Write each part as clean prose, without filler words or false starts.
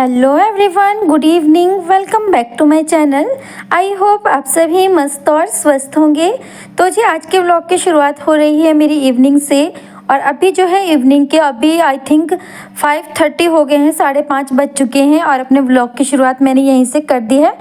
Hello everyone, good evening. Welcome back to my channel. I hope आप सभी मस्त और स्वस्थ होंगे। तो जी आज के व्लॉग की शुरुआत हो रही है मेरी इवनिंग से। और अभी जो है इवनिंग के अभी आई थिंक 5:30 हो गए हैं, 5:30 बज चुके हैं और अपने व्लॉग की शुरुआत मैंने यहीं से कर दी है।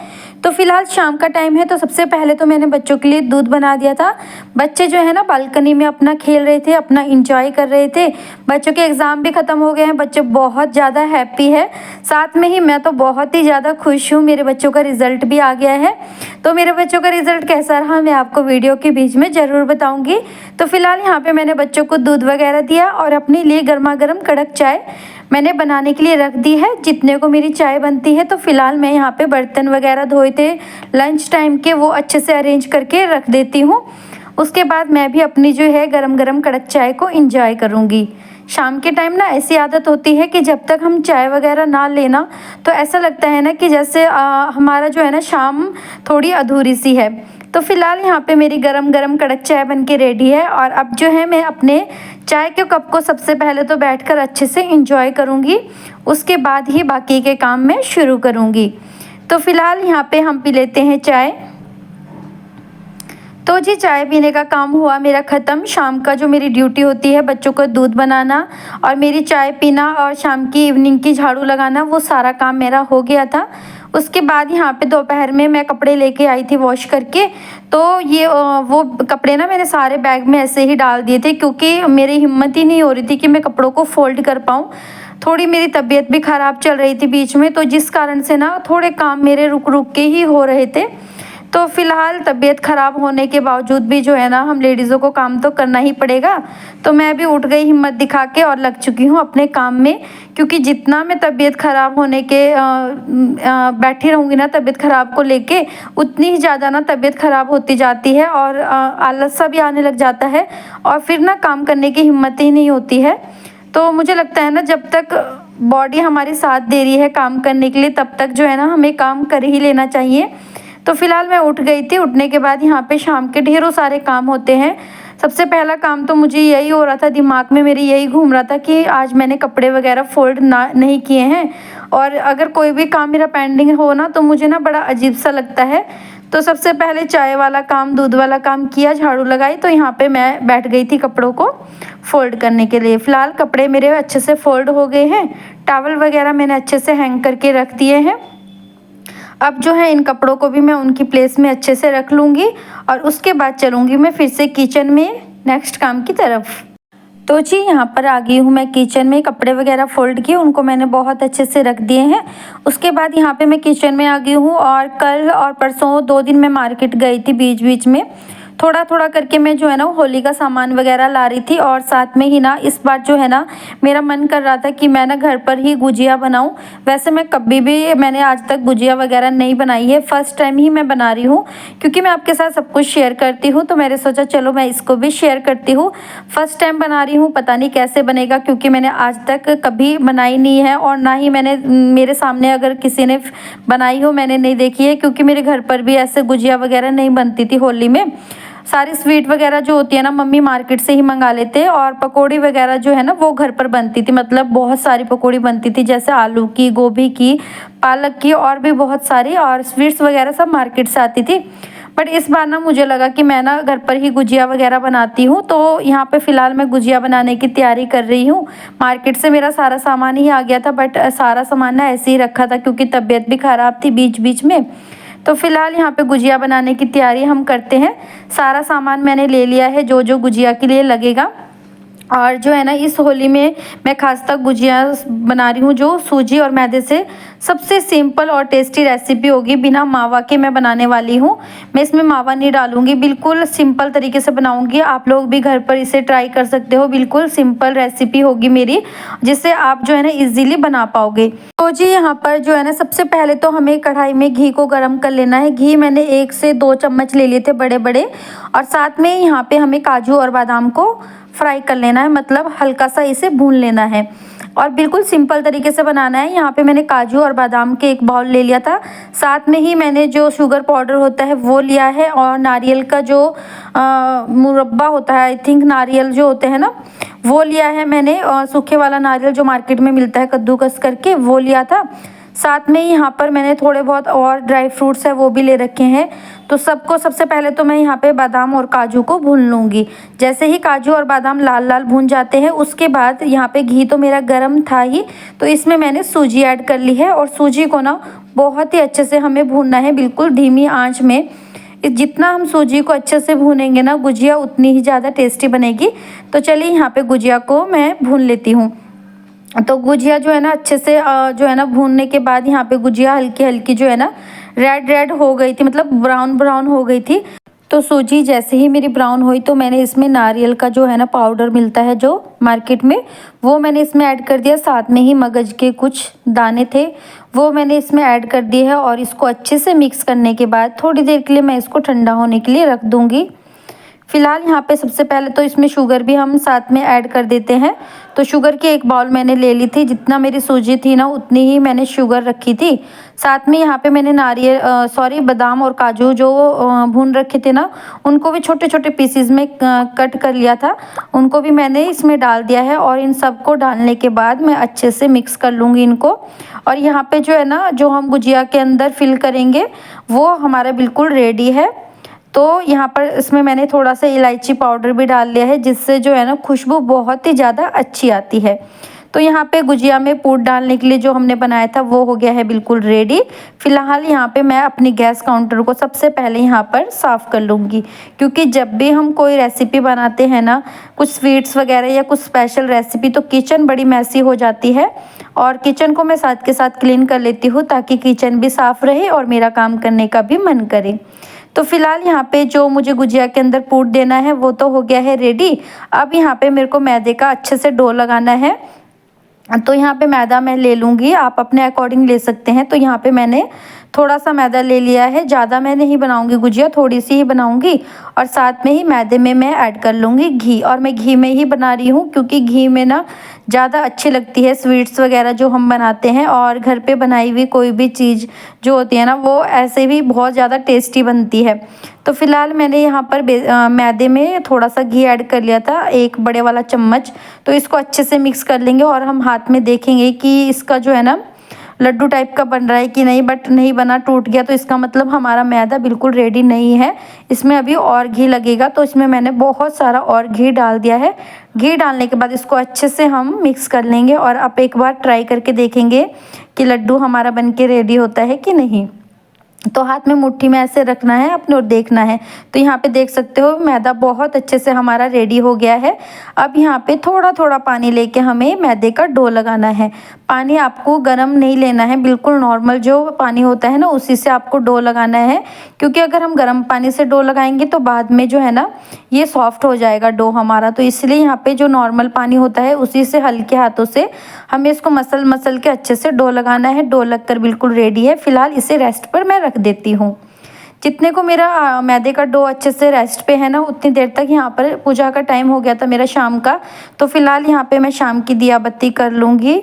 तो फिलहाल शाम का टाइम है, तो सबसे पहले तो मैंने बच्चों के लिए दूध बना दिया था। बच्चे जो है ना बालकनी में अपना खेल रहे थे, अपना इंजॉय कर रहे थे। बच्चों के एग्ज़ाम भी ख़त्म हो गए हैं, बच्चे बहुत ज़्यादा हैप्पी है। साथ में ही मैं तो बहुत ही ज़्यादा खुश हूँ, मेरे बच्चों का रिज़ल्ट भी आ गया है। तो मेरे बच्चों का रिज़ल्ट कैसा रहा मैं आपको वीडियो के बीच में ज़रूर बताऊँगी। तो फिलहाल यहाँ पे मैंने बच्चों को दूध वगैरह दिया और अपने लिए गर्मा गर्म कड़क चाय मैंने बनाने के लिए रख दी है, जितने को मेरी चाय बनती है। तो फिलहाल मैं यहाँ पे बर्तन वगैरह धोए थे लंच टाइम के, वो अच्छे से अरेंज करके रख देती हूँ। उसके बाद मैं भी अपनी जो है गरम गरम कड़क चाय को इंजॉय करूँगी। शाम के टाइम ना ऐसी आदत होती है कि जब तक हम चाय वगैरह ना लेना तो ऐसा लगता है ना कि जैसे हमारा जो है ना शाम थोड़ी अधूरी सी है। तो फिलहाल यहाँ पे मेरी गरम गरम कड़क चाय बन के रेडी है और अब जो है मैं अपने चाय के कप को सबसे पहले तो बैठकर अच्छे से इंजॉय करूँगी, उसके बाद ही बाकी के काम मैं शुरू करूँगी। तो फिलहाल यहाँ पे हम पी लेते हैं चाय। तो जी चाय पीने का काम हुआ मेरा ख़त्म। शाम का जो मेरी ड्यूटी होती है बच्चों को दूध बनाना और मेरी चाय पीना और शाम की इवनिंग की झाड़ू लगाना, वो सारा काम मेरा हो गया था। उसके बाद यहाँ पे दोपहर में मैं कपड़े लेके आई थी वॉश करके। तो ये वो कपड़े ना मैंने सारे बैग में ऐसे ही डाल दिए थे, क्योंकि मेरी हिम्मत ही नहीं हो रही थी कि मैं कपड़ों को फोल्ड कर पाऊँ। थोड़ी मेरी तबीयत भी ख़राब चल रही थी बीच में, तो जिस कारण से ना थोड़े काम मेरे रुक रुक के ही हो रहे थे। तो फिलहाल तबीयत ख़राब होने के बावजूद भी जो है ना हम लेडीज़ों को काम तो करना ही पड़ेगा। तो मैं भी उठ गई हिम्मत दिखा के और लग चुकी हूँ अपने काम में, क्योंकि जितना मैं तबीयत ख़राब होने के बैठी रहूँगी ना तबीयत ख़राब को लेके, उतनी ही ज़्यादा ना तबीयत ख़राब होती जाती है और आलस सा भी आने लग जाता है और फिर ना काम करने की हिम्मत ही नहीं होती है। तो मुझे लगता है ना जब तक बॉडी हमारी साथ दे रही है काम करने के लिए, तब तक जो है ना हमें काम कर ही लेना चाहिए। तो फिलहाल मैं उठ गई थी। उठने के बाद यहाँ पे शाम के ढेरों सारे काम होते हैं। सबसे पहला काम तो मुझे यही हो रहा था, दिमाग में मेरे यही घूम रहा था कि आज मैंने कपड़े वगैरह फोल्ड ना नहीं किए हैं, और अगर कोई भी काम मेरा पेंडिंग हो ना तो मुझे ना बड़ा अजीब सा लगता है। तो सबसे पहले चाय वाला काम, दूध वाला काम किया, झाड़ू लगाई, तो यहाँ पे मैं बैठ गई थी कपड़ों को फोल्ड करने के लिए। फ़िलहाल कपड़े मेरे अच्छे से फोल्ड हो गए हैं, टॉवल वगैरह मैंने अच्छे से हैंग करके रख दिए हैं। अब जो है इन कपड़ों को भी मैं उनकी प्लेस में अच्छे से रख लूँगी और उसके बाद चलूँगी मैं फिर से किचन में नेक्स्ट काम की तरफ। तो जी यहाँ पर आ गई हूँ मैं किचन में। कपड़े वगैरह फोल्ड किए, उनको मैंने बहुत अच्छे से रख दिए हैं। उसके बाद यहाँ पे मैं किचन में आ गई हूँ और कल और परसों 2 दिन मैं मार्केट गई थी बीच बीच में। थोड़ा थोड़ा करके मैं जो है ना होली का सामान वगैरह ला रही थी, और साथ में ही ना इस बार जो है ना मेरा मन कर रहा था कि मैं ना घर पर ही गुजिया बनाऊं। वैसे मैं कभी भी मैंने आज तक गुजिया वगैरह नहीं बनाई है, फर्स्ट टाइम ही मैं बना रही हूँ, क्योंकि मैं आपके साथ सब कुछ शेयर करती हूँ तो मैंने सोचा चलो मैं इसको भी शेयर करती हूँ। फर्स्ट टाइम बना रही हूँ, पता नहीं कैसे बनेगा, क्योंकि मैंने आज तक कभी बनाई नहीं है और ना ही मैंने मेरे सामने अगर किसी ने बनाई हो मैंने नहीं देखी है, क्योंकि मेरे घर पर भी ऐसे गुजिया वगैरह नहीं बनती थी होली में। सारी स्वीट वगैरह जो होती है ना मम्मी मार्केट से ही मंगा लेते हैं, और पकौड़ी वगैरह जो है ना वो घर पर बनती थी। मतलब बहुत सारी पकौड़ी बनती थी, जैसे आलू की, गोभी की, पालक की और भी बहुत सारी, और स्वीट्स वगैरह सब मार्केट से आती थी। बट इस बार ना मुझे लगा कि मैं ना घर पर ही गुजिया वगैरह बनाती हूँ। तो यहाँ पे फ़िलहाल मैं गुजिया बनाने की तैयारी कर रही हूँ। मार्केट से मेरा सारा सामान ही आ गया था, बट सारा सामान ना ऐसे ही रखा था क्योंकि तबीयत भी ख़राब थी बीच बीच में। तो फिलहाल यहाँ पे गुजिया बनाने की तैयारी हम करते हैं। सारा सामान मैंने ले लिया है जो जो गुजिया के लिए लगेगा। और जो है ना इस होली में मैं खासतक गुजिया बना रही हूँ जो सूजी और मैदे से, सबसे सिंपल और टेस्टी रेसिपी होगी। बिना मावा के मैं बनाने वाली हूँ। मैं इसमें मावा नहीं डालूंगी, बिल्कुल सिंपल तरीके से बनाऊंगी। आप लोग भी घर पर इसे ट्राई कर सकते हो, बिल्कुल सिंपल रेसिपी होगी मेरी, जिससे आप जो है ना इजीली बना पाओगे। तो जी यहाँ पर जो है ना सबसे पहले तो हमें कढ़ाई में घी को गर्म कर लेना है। घी मैंने 1 से 2 चम्मच ले लिए थे बड़े बड़े, और साथ में यहाँ पे हमें काजू और बादाम को फ्राई कर लेना है, मतलब हल्का सा इसे भून लेना है और बिल्कुल सिंपल तरीके से बनाना है। यहाँ पे मैंने काजू और बादाम के 1 बाउल ले लिया था। साथ में ही मैंने जो शुगर पाउडर होता है वो लिया है, और नारियल का जो मुरब्बा होता है, आई थिंक नारियल जो होते हैं ना वो लिया है मैंने, और सूखे वाला नारियल जो मार्केट में मिलता है कद्दूकस करके वो लिया था। साथ में यहाँ पर मैंने थोड़े बहुत और ड्राई फ्रूट्स है वो भी ले रखे हैं। तो सबको सबसे पहले तो मैं यहाँ पे बादाम और काजू को भून लूँगी। जैसे ही काजू और बादाम लाल लाल भून जाते हैं उसके बाद यहाँ पे घी तो मेरा गर्म था ही, तो इसमें मैंने सूजी ऐड कर ली है और सूजी को ना बहुत ही अच्छे से हमें भूनना है, बिल्कुल धीमी आँच में। जितना हम सूजी को अच्छे से भूनेंगे ना गुजिया उतनी ही ज़्यादा टेस्टी बनेगी। तो चलिए यहाँ पे गुजिया को मैं भून लेती हूँ। तो गुजिया जो है ना अच्छे से जो है ना भूनने के बाद यहाँ पे गुजिया हल्की हल्की जो है ना रेड रेड हो गई थी, मतलब ब्राउन ब्राउन हो गई थी। तो सूजी जैसे ही मेरी ब्राउन हुई तो मैंने इसमें नारियल का जो है ना पाउडर मिलता है जो मार्केट में, वो मैंने इसमें ऐड कर दिया। साथ में ही मगज के कुछ दाने थे वो मैंने इसमें ऐड कर दिए है और इसको अच्छे से मिक्स करने के बाद थोड़ी देर के लिए मैं इसको ठंडा होने के लिए रख दूँगी। फ़िलहाल यहाँ पे सबसे पहले तो इसमें शुगर भी हम साथ में ऐड कर देते हैं। तो शुगर की एक बाउल मैंने ले ली थी, जितना मेरी सूजी थी ना उतनी ही मैंने शुगर रखी थी। साथ में यहाँ पे मैंने बादाम और काजू जो भून रखे थे ना उनको भी छोटे छोटे पीसीज में कट कर लिया था, उनको भी मैंने इसमें डाल दिया है। और इन सबको डालने के बाद मैं अच्छे से मिक्स कर लूँगी इनको। और यहाँ पे जो है ना जो हम गुजिया के अंदर फिल करेंगे वो हमारा बिल्कुल रेडी है। तो यहाँ पर इसमें मैंने थोड़ा सा इलायची पाउडर भी डाल लिया है, जिससे जो है ना खुशबू बहुत ही ज़्यादा अच्छी आती है। तो यहाँ पे गुजिया में पूर डालने के लिए जो हमने बनाया था वो हो गया है बिल्कुल रेडी। फ़िलहाल यहाँ पे मैं अपनी गैस काउंटर को सबसे पहले यहाँ पर साफ़ कर लूँगी, क्योंकि जब भी हम कोई रेसिपी बनाते हैं ना, कुछ स्वीट्स वगैरह या कुछ स्पेशल रेसिपी, तो किचन बड़ी मैसी हो जाती है। और किचन को मैं साथ के साथ क्लीन कर लेती हूँ ताकि किचन भी साफ़ रहे और मेरा काम करने का भी मन करे। तो फिलहाल यहाँ पे जो मुझे गुजिया के अंदर पूर देना है वो तो हो गया है रेडी। अब यहाँ पे मेरे को मैदे का अच्छे से डो लगाना है। तो यहाँ पे मैदा मैं ले लूँगी, आप अपने अकॉर्डिंग ले सकते हैं। तो यहाँ पे मैंने थोड़ा सा मैदा ले लिया है, ज़्यादा मैं नहीं बनाऊँगी गुजिया, थोड़ी सी ही बनाऊँगी। और साथ में ही मैदे में मैं ऐड कर लूँगी घी, और मैं घी में ही बना रही हूँ क्योंकि घी में ना ज़्यादा अच्छी लगती है स्वीट्स वगैरह जो हम बनाते हैं। और घर पे बनाई हुई कोई भी चीज़ जो होती है ना वो ऐसे भी बहुत ज़्यादा टेस्टी बनती है। तो फिलहाल मैंने यहाँ पर मैदे में थोड़ा सा घी ऐड कर लिया था, एक बड़े वाला चम्मच। तो इसको अच्छे से मिक्स कर लेंगे और हम हाथ में देखेंगे कि इसका जो है ना लड्डू टाइप का बन रहा है कि नहीं। बट नहीं बना, टूट गया, तो इसका मतलब हमारा मैदा बिल्कुल रेडी नहीं है। इसमें अभी और घी लगेगा, तो इसमें मैंने बहुत सारा और घी डाल दिया है। घी डालने के बाद इसको अच्छे से हम मिक्स कर लेंगे और आप एक बार ट्राई करके देखेंगे कि लड्डू हमारा बनके रेडी होता है कि नहीं। तो हाथ में मुट्ठी में ऐसे रखना है अपने और देखना है। तो यहाँ पे देख सकते हो मैदा बहुत अच्छे से हमारा रेडी हो गया है। अब यहाँ पे थोड़ा थोड़ा पानी लेके हमें मैदे का डो लगाना है। पानी आपको गर्म नहीं लेना है, बिल्कुल नॉर्मल जो पानी होता है ना उसी से आपको डो लगाना है। क्योंकि अगर हम गर्म पानी से डो लगाएंगे तो बाद में जो है ना ये सॉफ्ट हो जाएगा डो हमारा। तो इसलिए यहाँ पे जो नॉर्मल पानी होता है उसी से हल्के हाथों से हमें इसको मसल के अच्छे से डो लगाना है। डो लगकर बिल्कुल रेडी है। फिलहाल इसे रेस्ट पर मैं रख देती हूँ। जितने को मेरा मैदे का डो अच्छे से रेस्ट पे है ना उतनी देर तक यहाँ पर पूजा का टाइम हो गया था मेरा शाम का। तो फिलहाल यहाँ पे मैं शाम की दिया बत्ती कर लूँगी।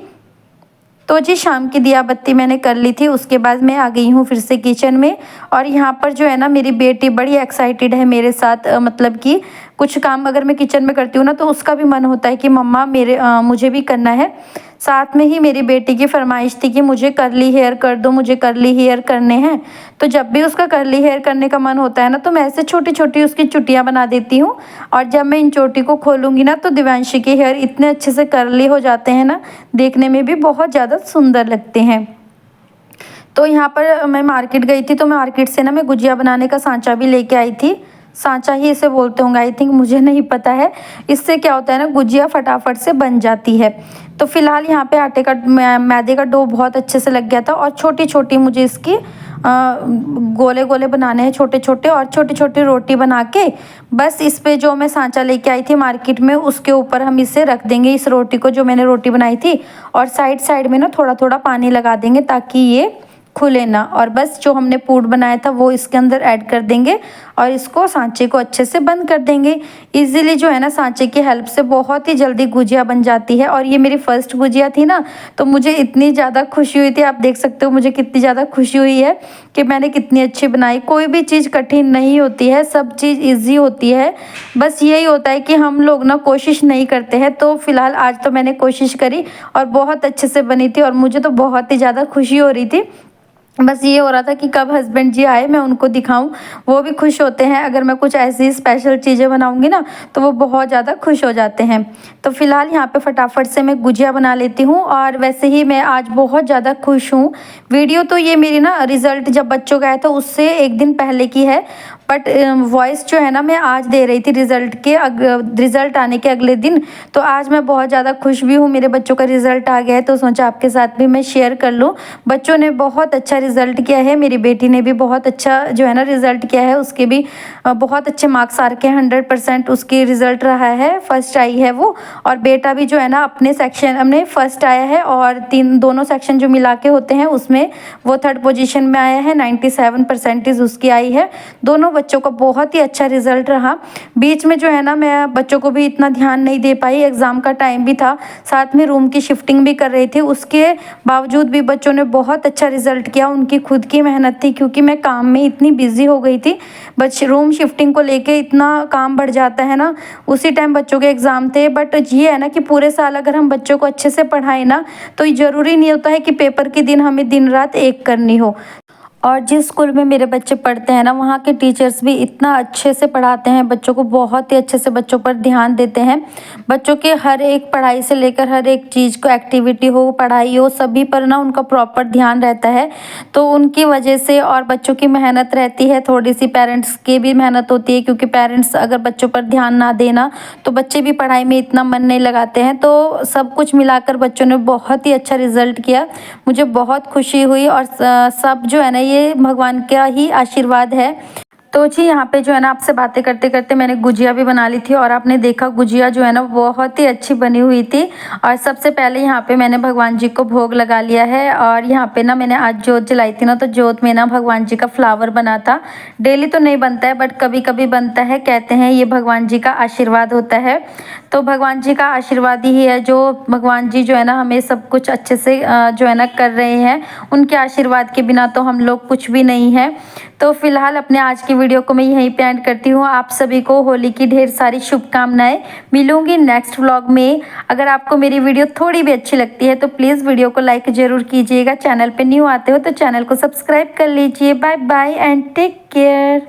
तो जी शाम की दिया बत्ती मैंने कर ली थी। उसके बाद मैं आ गई हूँ फिर से किचन में। और यहाँ पर जो है ना मेरी बेटी बड़ी एक्साइटेड है मेरे साथ, मतलब कि कुछ काम अगर मैं किचन में करती हूँ ना तो उसका भी मन होता है कि मम्मा मुझे भी करना है। साथ में ही मेरी बेटी की फरमाइश थी कि मुझे कर्ली हेयर कर दो, मुझे कर्ली हेयर करने हैं। तो जब भी उसका कर्ली हेयर करने का मन होता है ना तो मैं ऐसे छोटी छोटी उसकी चुटियाँ बना देती हूँ। और जब मैं इन चोटी को खोलूँगी ना तो दिव्यांशी के हेयर इतने अच्छे से कर्ली हो जाते हैं ना, देखने में भी बहुत ज़्यादा सुंदर लगते हैं। तो यहाँ पर मैं मार्केट गई थी, तो मैं मार्केट से ना मैं गुजिया बनाने का सांचा भी लेके आई थी। सांचा ही इसे बोलते होंगे आई थिंक, मुझे नहीं पता है। इससे क्या होता है ना गुजिया फटाफट से बन जाती है। तो फिलहाल यहाँ पे आटे का मैदे का डो बहुत अच्छे से लग गया था। और छोटी छोटी मुझे इसकी गोले गोले बनाने हैं छोटे छोटे, और छोटी छोटी रोटी बना के बस इस पे जो मैं सांचा लेके आई थी मार्केट में उसके ऊपर हम इसे रख देंगे, इस रोटी को जो मैंने रोटी बनाई थी। और साइड साइड में ना थोड़ा थोड़ा पानी लगा देंगे ताकि ये खुले ना। और बस जो हमने पूड़ बनाया था वो इसके अंदर ऐड कर देंगे और इसको सांचे को अच्छे से बंद कर देंगे। इजीली जो है ना सांचे की हेल्प से बहुत ही जल्दी गुजिया बन जाती है। और ये मेरी फर्स्ट गुजिया थी ना, तो मुझे इतनी ज़्यादा खुशी हुई थी। आप देख सकते हो मुझे कितनी ज़्यादा खुशी हुई है कि मैंने कितनी अच्छी बनाई। कोई भी चीज़ कठिन नहीं होती है, सब चीज़ ईजी होती है। बस यही होता है कि हम लोग ना कोशिश नहीं करते हैं। तो फिलहाल आज तो मैंने कोशिश करी और बहुत अच्छे से बनी थी और मुझे तो बहुत ही ज़्यादा खुशी हो रही थी। बस ये हो रहा था कि कब हस्बैंड जी आए मैं उनको दिखाऊं। वो भी खुश होते हैं अगर मैं कुछ ऐसी स्पेशल चीज़ें बनाऊंगी ना, तो वो बहुत ज़्यादा खुश हो जाते हैं। तो फिलहाल यहाँ पे फटाफट से मैं गुजिया बना लेती हूँ। और वैसे ही मैं आज बहुत ज़्यादा खुश हूँ। वीडियो तो ये मेरी ना रिज़ल्ट जब बच्चों का आया था उससे एक दिन पहले की है, बट वॉइस जो है ना मैं आज दे रही थी रिज़ल्ट आने के अगले दिन। तो आज मैं बहुत ज़्यादा खुश भी हूँ, मेरे बच्चों का रिज़ल्ट आ गया है, तो सोचा आपके साथ भी मैं शेयर कर लूँ। बच्चों ने बहुत अच्छा रिज़ल्ट किया है, मेरी बेटी ने भी बहुत अच्छा जो है ना रिज़ल्ट किया है। उसके भी बहुत अच्छे मार्क्स आ रखे हैं, 100% उसकी रिज़ल्ट रहा है, फर्स्ट आई है वो। और बेटा भी जो है ना अपने सेक्शन में फर्स्ट आया है और दोनों सेक्शन जो मिला के होते हैं उसमें वो थर्ड पोजीशन में आया है। 97% उसकी आई है। दोनों बच्चों का बहुत ही अच्छा रिजल्ट रहा। बीच में जो है ना मैं बच्चों को भी इतना ध्यान नहीं दे पाई, एग्ज़ाम का टाइम भी था, साथ में रूम की शिफ्टिंग भी कर रही थी। उसके बावजूद भी बच्चों ने बहुत अच्छा रिजल्ट किया। उनकी खुद की मेहनत थी, क्योंकि मैं काम में इतनी बिजी हो गई थी। बस रूम शिफ्टिंग को लेके इतना काम बढ़ जाता है ना, उसी टाइम बच्चों के एग्ज़ाम थे। बट ये है ना कि पूरे साल अगर हम बच्चों को अच्छे से पढ़ाएं ना, तो ज़रूरी नहीं होता है कि पेपर के दिन हमें दिन रात एक करनी हो। और जिस स्कूल में मेरे बच्चे पढ़ते हैं ना, वहाँ के टीचर्स भी इतना अच्छे से पढ़ाते हैं बच्चों को, बहुत ही अच्छे से बच्चों पर ध्यान देते हैं। बच्चों के हर एक पढ़ाई से लेकर हर एक चीज़ को, एक्टिविटी हो, पढ़ाई हो, सभी पर ना उनका प्रॉपर ध्यान रहता है। तो उनकी वजह से और बच्चों की मेहनत रहती है, थोड़ी सी पेरेंट्स की भी मेहनत होती है, क्योंकि पेरेंट्स अगर बच्चों पर ध्यान ना देना तो बच्चे भी पढ़ाई में इतना मन नहीं लगाते हैं। तो सब कुछ मिलाकर बच्चों ने बहुत ही अच्छा रिजल्ट किया, मुझे बहुत खुशी हुई। और सब जो है ना ये भगवान का ही आशीर्वाद है। तो जी यहाँ पे जो है ना आपसे बातें करते करते मैंने गुजिया भी बना ली थी और आपने देखा गुजिया जो है ना बहुत ही अच्छी बनी हुई थी। और सबसे पहले यहाँ पे मैंने भगवान जी को भोग लगा लिया है। और यहाँ पे ना मैंने आज जोत जलाई थी ना, तो जोत में ना भगवान जी का फ्लावर बना था। डेली तो नहीं बनता है बट कभी कभी बनता है, कहते हैं ये भगवान जी का आशीर्वाद होता है। तो भगवान जी का आशीर्वाद ही है, जो भगवान जी जो है ना हमें सब कुछ अच्छे से जो है ना कर रहे हैं। उनके आशीर्वाद के बिना तो हम लोग कुछ भी नहीं है। तो फिलहाल अपने आज की वीडियो को मैं यहीं पे एंड करती हूँ। आप सभी को होली की ढेर सारी शुभकामनाएं। मिलूंगी नेक्स्ट व्लॉग में। अगर आपको मेरी वीडियो थोड़ी भी अच्छी लगती है तो प्लीज़ वीडियो को लाइक ज़रूर कीजिएगा। चैनल पे न्यू आते हो तो चैनल को सब्सक्राइब कर लीजिए। Bye bye and take care.